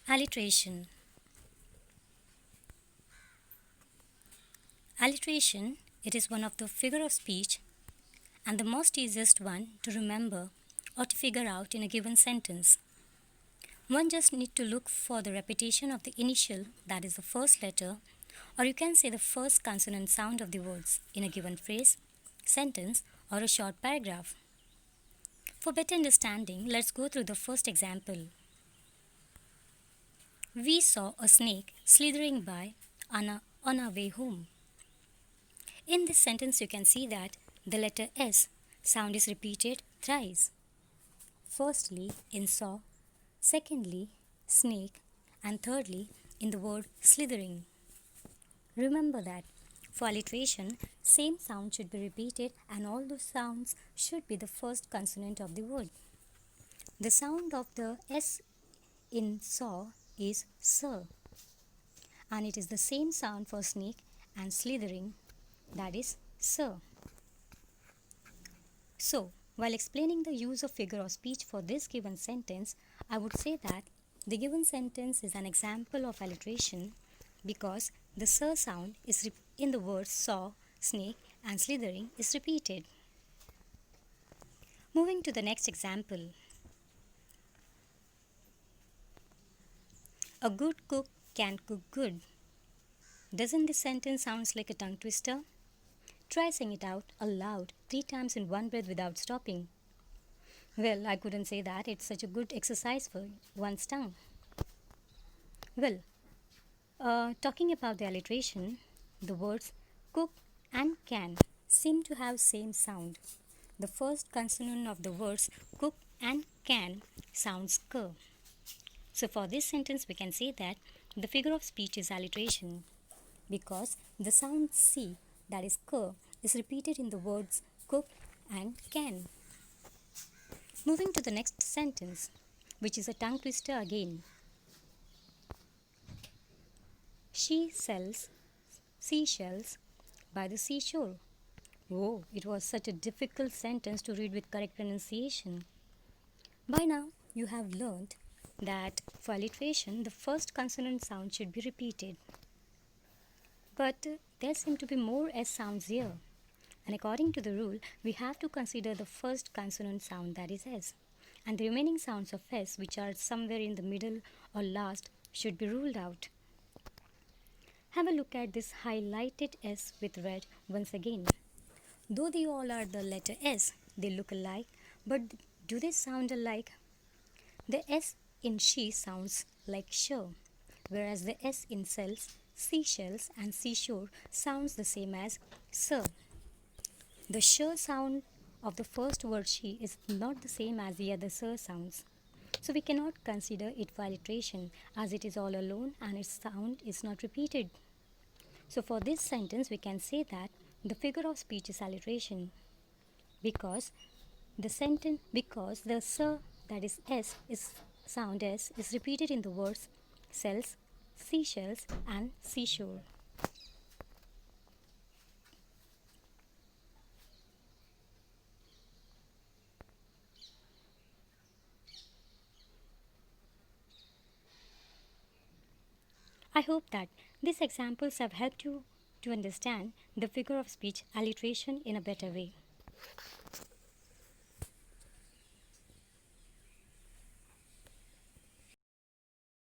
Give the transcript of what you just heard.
Alliteration. Alliteration, it is one of the figure of speech and the most easiest one to remember or to figure out in a given sentence. One just need to look for the repetition of the initial, that is the first letter, or you can say the first consonant sound of the words in a given phrase, sentence, or a short paragraph. For better understanding, let's go through the first example. We saw a snake slithering by on our way home. In this sentence, you can see that the letter S sound is repeated thrice. Firstly, in saw, secondly, snake, and thirdly, in the word slithering. Remember that for alliteration, same sound should be repeated and all those sounds should be the first consonant of the word. The sound of the S in saw is sir, and it is the same sound for snake and slithering, that is sir. So, while explaining the use of figure of speech for this given sentence, I would say that the given sentence is an example of alliteration because the sir sound is in the words saw, snake, and slithering is repeated. Moving to the next example. A good cook can cook good. Doesn't this sentence sounds like a tongue twister? Try saying it out aloud 3 times in one breath without stopping. Well, I couldn't say that. It's such a good exercise for one's tongue. Well, talking about the alliteration, the words cook and can seem to have same sound. The first consonant of the words cook and can sounds k. So for this sentence, we can say that the figure of speech is alliteration because the sound C, that is k, is repeated in the words cook and can. Moving to the next sentence, which is a tongue twister again. She sells seashells by the seashore. Whoa, it was such a difficult sentence to read with correct pronunciation. By now, you have learned that for alliteration, the first consonant sound should be repeated. But there seem to be more S sounds here. And according to the rule, we have to consider the first consonant sound, that is S. And the remaining sounds of S, which are somewhere in the middle or last, should be ruled out. Have a look at this highlighted S with red once again. Though they all are the letter S, they look alike, but do they sound alike? The S in she sounds like sure, whereas the S in sells, seashells, and seashore sounds the same as sir. The sure sound of the first word she is not the same as the other sir sounds. So we cannot consider it for alliteration as it is all alone and its sound is not repeated. So for this sentence we can say that the figure of speech is alliteration because the sir, that is S, is sound S is repeated in the words sells, seashells, and seashore. I hope that these examples have helped you to understand the figure of speech alliteration in a better way.